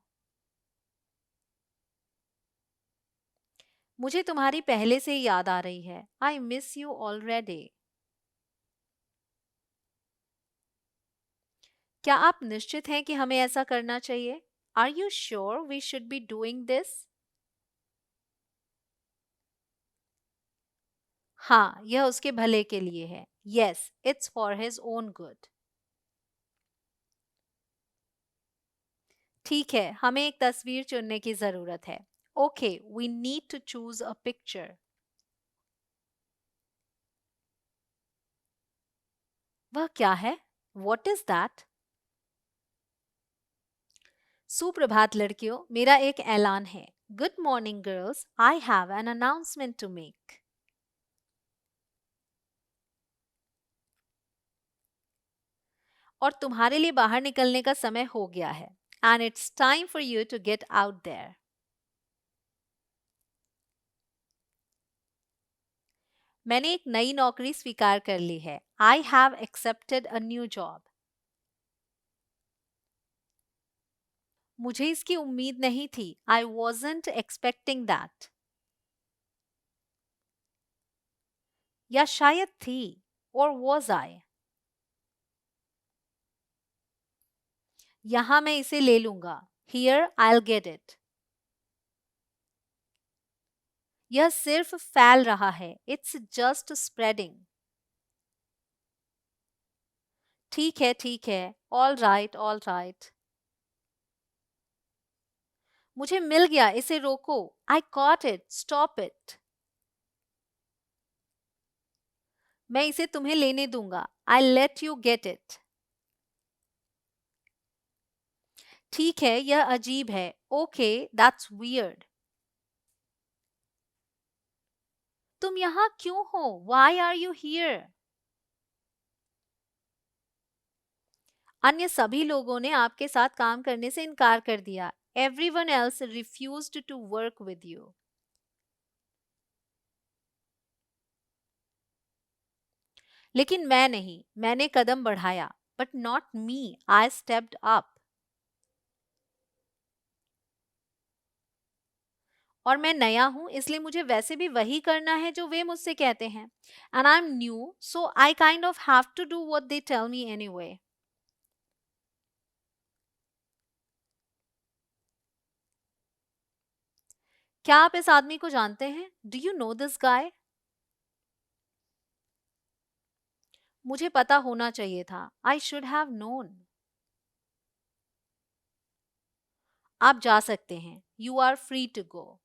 S2: मुझे तुम्हारी पहले से ही याद आ रही है. I miss you already. क्या आप निश्चित हैं कि हमें ऐसा करना चाहिए? Are you sure we should be doing this? हाँ, यह उसके भले के लिए है. Yes, it's for his own good. ठीक है, हमें एक तस्वीर चुनने की जरूरत है. Okay, we need to choose a picture. वह क्या है? What is that? सुप्रभात लड़कियों, मेरा एक ऐलान है. Good morning girls, I have an announcement to make. और तुम्हारे लिए बाहर निकलने का समय हो गया है. And it's time for you to get out there. मैंने एक नई नौकरी स्वीकार कर ली है. I have accepted a new job. मुझे इसकी उम्मीद नहीं थी. I wasn't expecting that. या शायद थी. Or was I? यहां मैं इसे ले लूंगा. Here I'll get it. यह सिर्फ फैल रहा है. It's just spreading. ठीक है, ठीक है. All right, all right. मुझे मिल गया. इसे रोको. I caught it. Stop it. मैं इसे तुम्हें लेने दूंगा. I'll let you get it. ठीक है, यह अजीब है. Okay, that's weird. तुम यहाँ क्यों हो? Why are you here? अन्य सभी लोगों ने आपके साथ काम करने से इनकार कर दिया. Everyone else refused to work with you. लेकिन मैं नहीं. मैंने कदम बढ़ाया. But not me. I stepped up. और मैं नया हूं, इसलिए मुझे वैसे भी वही करना है जो वे मुझसे कहते हैं. And I'm new, so I kind of have to do what they tell me anyway. क्या आप इस आदमी को जानते हैं? Do you know this guy? मुझे पता होना चाहिए था. I should have known. आप जा सकते हैं. You are free to go.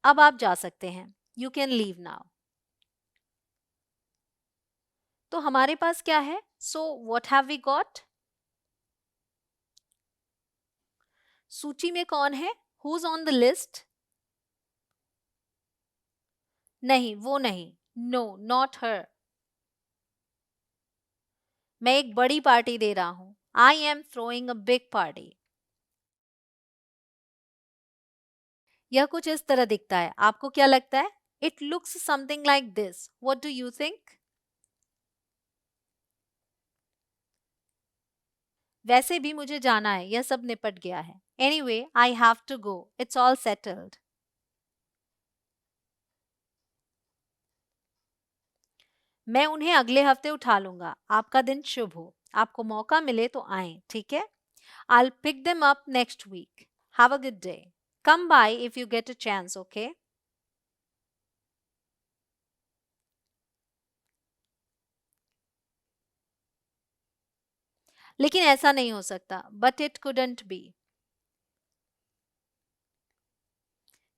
S2: अब आप जा सकते हैं. You can leave now. तो हमारे पास क्या है? So what have we got? सूची में कौन है? Who's on the list? नहीं, वो नहीं. No, not her. मैं एक बड़ी पार्टी दे रहा हूं. I am throwing a big party. यह कुछ इस तरह दिखता है. आपको क्या लगता है? It looks something like this. What do you think? वैसे भी मुझे जाना है, यह सब निपट गया है. Anyway, I have to go. It's all settled. मैं उन्हें अगले हफ्ते उठा लूंगा. आपका दिन शुभ हो. आपको मौका मिले तो आएं, ठीक है? I'll pick them up next week. Have a good day. Come by if you get a chance, okay? लेकिन ऐसा नहीं हो सकता. But it couldn't be.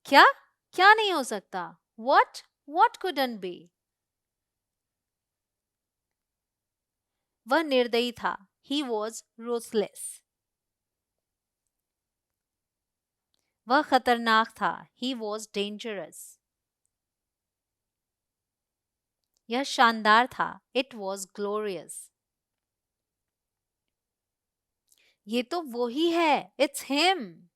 S2: क्या? क्या नहीं हो सकता? What? What couldn't be? वह निर्दयी था. He was ruthless. वह खतरनाक था. He was dangerous. यह शानदार था. It was glorious. ये तो वो ही है. It's him.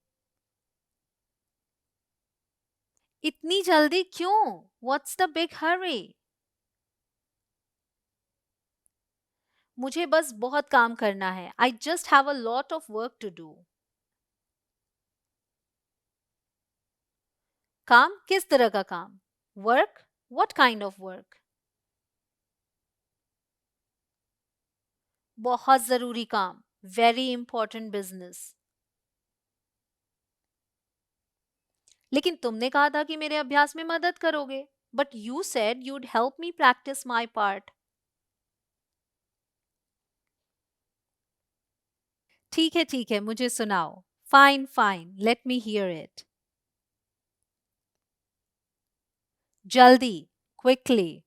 S2: इतनी जल्दी क्यों? What's the big hurry? मुझे बस बहुत काम करना है. I just have a lot of work to do. काम? किस तरह का काम? Work? What kind of work? बहुत जरूरी काम. Very important business. लेकिन तुमने कहा था कि मेरे अभ्यास में मदद करोगे. But you said you'd help me practice my part. ठीक है, मुझे सुनाओ. Fine, fine. Let me hear it. जल्दी. Quickly.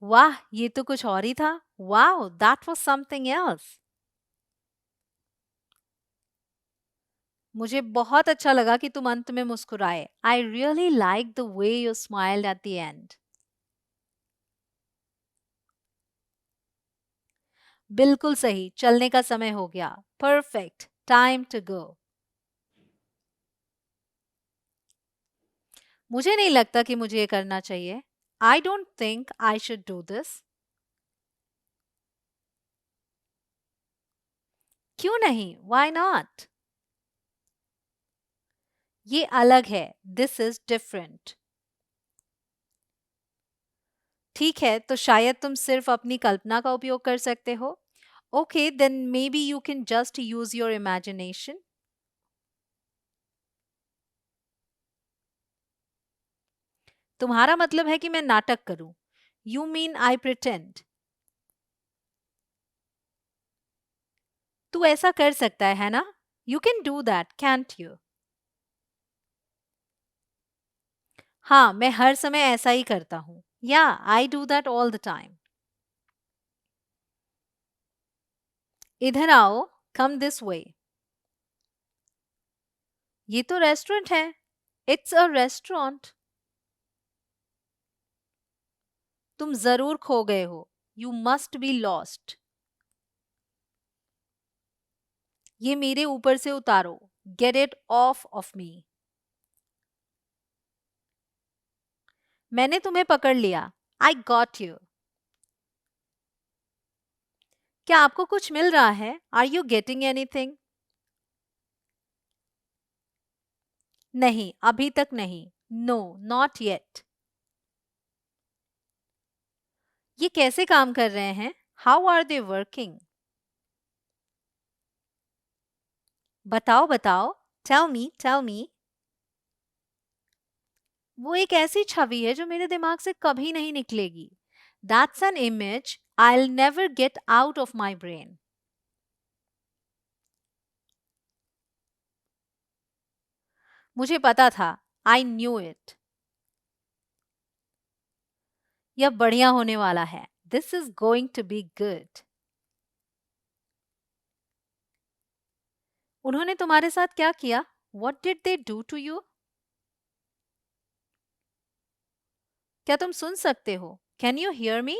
S2: वाह, ये तो कुछ और ही था. Wow, that was something else. मुझे बहुत अच्छा लगा कि तुम अंत में मुस्कुराए. I really liked the way you smiled at the end. बिल्कुल सही. चलने का समय हो गया. Perfect. Time to go. मुझे नहीं लगता कि मुझे ये करना चाहिए. I don't think I should do this. क्यों नहीं? Why not? ये अलग है. This is different. ठीक है, तो शायद तुम सिर्फ अपनी कल्पना का उपयोग कर सकते हो. Okay, then maybe you can just use your imagination. तुम्हारा मतलब है कि मैं नाटक करूं. You mean I pretend. तू ऐसा कर सकता है ना? You can do that, can't you? हाँ, मैं हर समय ऐसा ही करता हूं. Yeah, I do that all the time. इधर आओ. Come this way. ये तो रेस्टोरेंट है. It's a restaurant. तुम जरूर खो गए हो. You must be lost. ये मेरे ऊपर से उतारो. Get it off of me. मैंने तुम्हें पकड़ लिया. I got you. क्या आपको कुछ मिल रहा है? Are you getting anything? नहीं, अभी तक नहीं. No, not yet. ये कैसे काम कर रहे हैं? How are they working? बताओ बताओ. Tell me, tell me. वो एक ऐसी छवि है जो मेरे दिमाग से कभी नहीं निकलेगी. That's an image I'll never get out of my brain. मुझे पता था. I knew it. यह बढ़िया होने वाला है. This is going to be good. उन्होंने तुम्हारे साथ क्या किया? What did they do to you? क्या तुम सुन सकते हो? Can you hear me?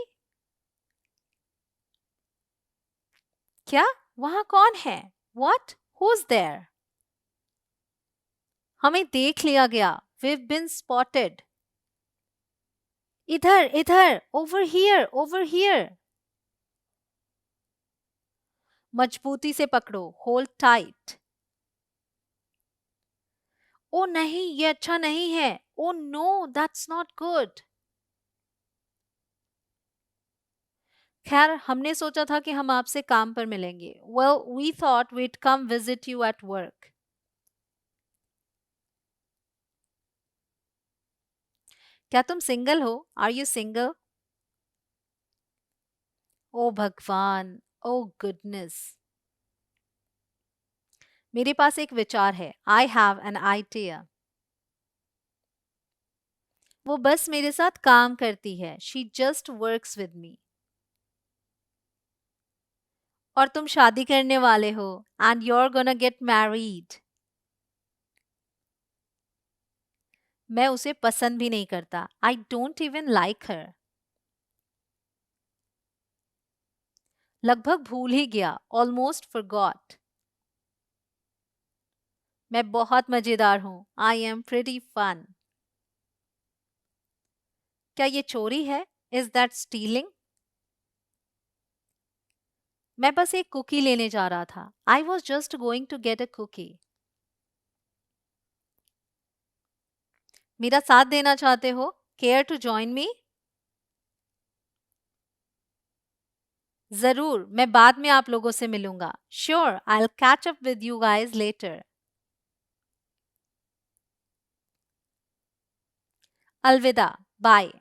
S2: क्या? वहां कौन है? What? Who's there? हमें देख लिया गया. We've been spotted. इधर इधर. Over here, over here. मजबूती से पकड़ो, होल्ड टाइट। ओ नहीं, ये अच्छा नहीं है। Oh no, that's not good. खैर, हमने सोचा था कि हम आपसे काम पर मिलेंगे। Well, we thought we'd come visit you at work. क्या तुम सिंगल हो? Are you single? ओ भगवान, ओ गुडनेस। मेरे पास एक विचार है। I have an idea. वो बस मेरे साथ काम करती है। She just works with me. और तुम शादी करने वाले हो। And you are gonna get married. मैं उसे पसंद भी नहीं करता। I don't even like her. लगभग भूल ही गया। Almost forgot. मैं बहुत मजेदार हूँ। I am pretty fun. क्या ये चोरी है? Is that stealing? मैं बस एक कुकी लेने जा रहा था। I was just going to get a cookie. मेरा साथ देना चाहते हो? Care to join me? जरूर, मैं बाद में आप लोगों से मिलूंगा। Sure, I will catch up with you guys later. अलविदा। बाय।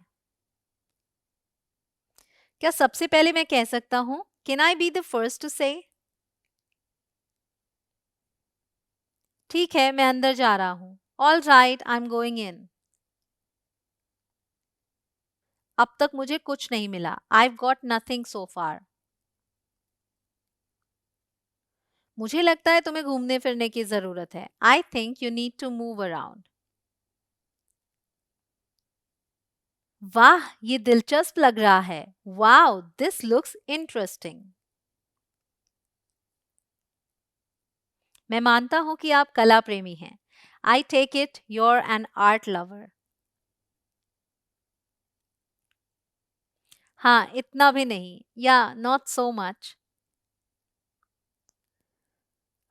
S2: क्या सबसे पहले मैं कह सकता हूं? Can I be the first to say? ठीक है, मैं अंदर जा रहा हूं। All right, I am going in. अब तक मुझे कुछ नहीं मिला। I got nothing so far. मुझे लगता है तुम्हें घूमने फिरने की जरूरत है। I think you need to move around. वाह, ये दिलचस्प लग रहा है। Wow, this looks interesting. मैं मानता हूं कि आप कला प्रेमी हैं। I take it you're an art lover. हाँ, इतना भी नहीं, या नॉट सो मच।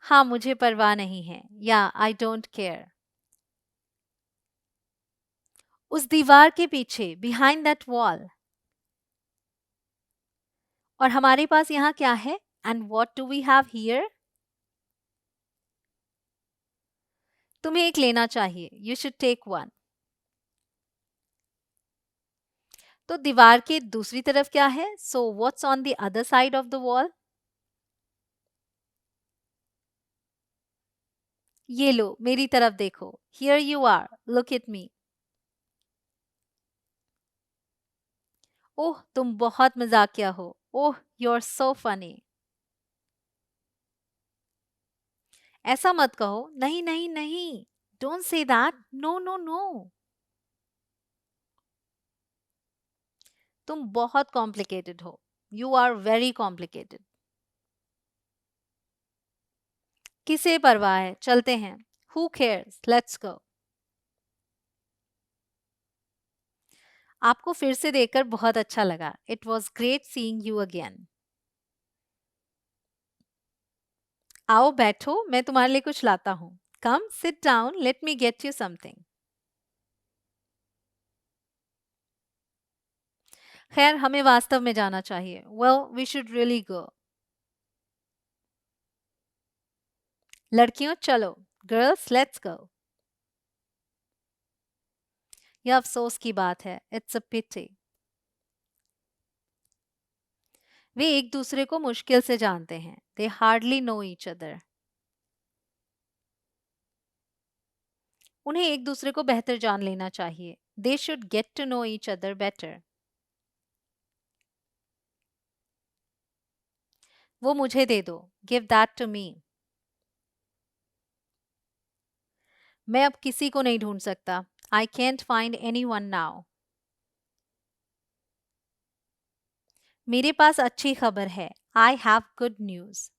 S2: हाँ, मुझे परवाह नहीं है, या आई डोंट केयर। उस दीवार के पीछे, बिहाइंड दैट वॉल। और हमारे पास यहाँ क्या है? And what do we have here? तुम्हें एक लेना चाहिए। You should take one. तो दीवार के दूसरी तरफ क्या है? So what's on the other side of the wall? ये लो, मेरी तरफ देखो। Here you are, look at me. Oh, तुम बहुत मजाकिया हो। Oh, you are so funny. ऐसा मत कहो। नहीं नहीं नहीं, don't say that. No no no. तुम बहुत कॉम्प्लिकेटेड हो। You are very complicated. किसे परवाह है, चलते हैं। Who cares, let's go. आपको फिर से देखकर बहुत अच्छा लगा। It was great seeing you again. आओ बैठो, मैं तुम्हारे लिए कुछ लाता हूँ। Come sit down, let me get you something. खैर, हमें वास्तव में जाना चाहिए। Well, we should really go. लड़कियों चलो। Girls let's go. यह अफसोस की बात है। इट्स अ पिटी। वे एक दूसरे को मुश्किल से जानते हैं। They hardly know each other. उन्हें एक दूसरे को बेहतर जान लेना चाहिए। They should get to know each other better. वो मुझे दे दो। Give that to me. मैं अब किसी को नहीं ढूंढ सकता। I can't find any one now. मेरे पास अच्छी खबर है। I have good news.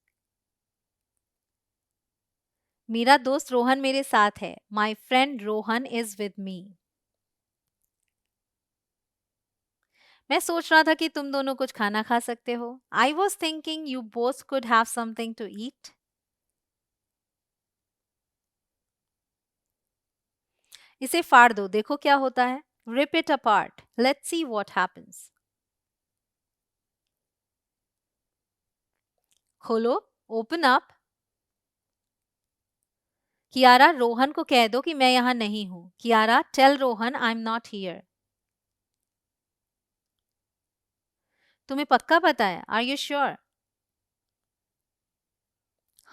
S2: मेरा दोस्त रोहन मेरे साथ है। My friend Rohan is with me. मैं सोच रहा था कि तुम दोनों कुछ खाना खा सकते हो. I was thinking you both could have something to eat. इसे फाड़ दो, देखो क्या होता है. Rip it apart. Let's see what happens. खोलो. Open up. कियारा, रोहन को कह दो कि मैं यहाँ नहीं हूँ. Kiara, tell Rohan I'm not here. तुम्हें पक्का पता है? Are you sure?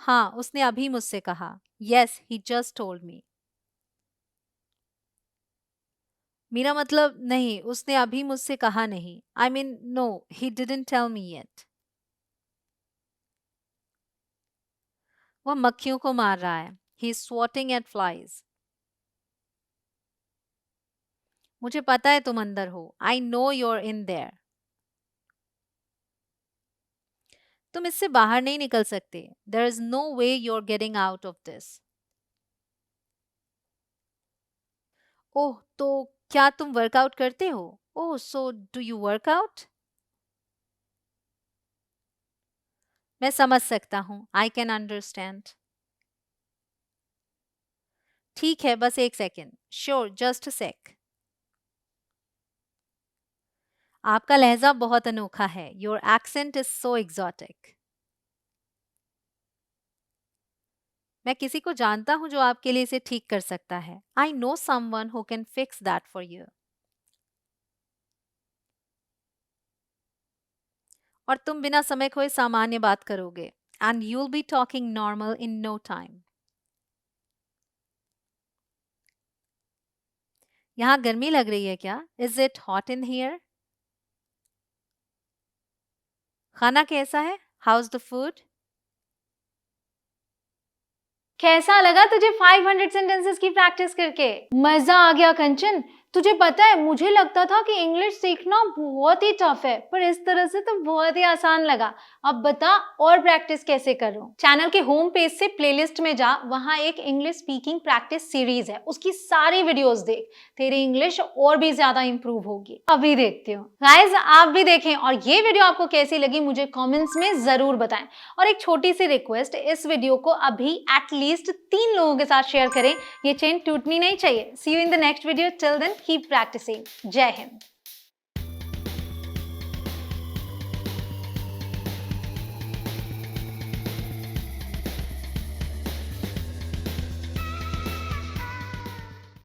S2: हाँ, उसने अभी मुझसे कहा. Yes, he just told me. मेरा मतलब नहीं, उसने अभी मुझसे कहा नहीं. I mean, no, he didn't tell me yet. वह मक्खियों को मार रहा है. He is swatting at flies. मुझे पता है तुम अंदर हो. I know you're in there. तुम इससे बाहर नहीं निकल सकते. There is no way you're getting out of this. ओह, तो क्या तुम वर्कआउट करते हो? ओह, so do you work out? मैं समझ सकता हूँ. I can understand. ठीक है, बस एक second. Sure, just a sec. आपका लहजा बहुत अनोखा है. Your accent is so exotic. मैं किसी को जानता हूँ जो आपके लिए इसे ठीक कर सकता है. I know someone who can fix that for you. और तुम बिना समय खोए सामान्य बात करोगे. And you'll be talking normal in no time. यहाँ गर्मी लग रही है क्या? Is it hot in here? खाना कैसा है? How's the food?
S1: कैसा लगा तुझे 500 सेंटेंसेस की प्रैक्टिस करके? मजा आ गया कंचन. तुझे पता है, मुझे लगता था कि इंग्लिश सीखना बहुत ही टफ है, पर इस तरह से तो बहुत ही आसान लगा. अब बता और प्रैक्टिस कैसे करूं? चैनल के होम पेज से प्लेलिस्ट में जा, वहां एक इंग्लिश स्पीकिंग प्रैक्टिस सीरीज है, उसकी सारी वीडियोस देख. तेरी इंग्लिश और भी ज्यादा इंप्रूव होगी. अभी देखती हूँ. गाइस, आप भी देखें और ये वीडियो आपको कैसी लगी मुझे कॉमेंट्स में जरूर बताएं. और एक छोटी सी रिक्वेस्ट, इस वीडियो को अभी एटलीस्ट 3 लोगों के साथ शेयर करें. ये चेन टूटनी नहीं चाहिए. See you in the next video. Till then keep practising. जय हिंद.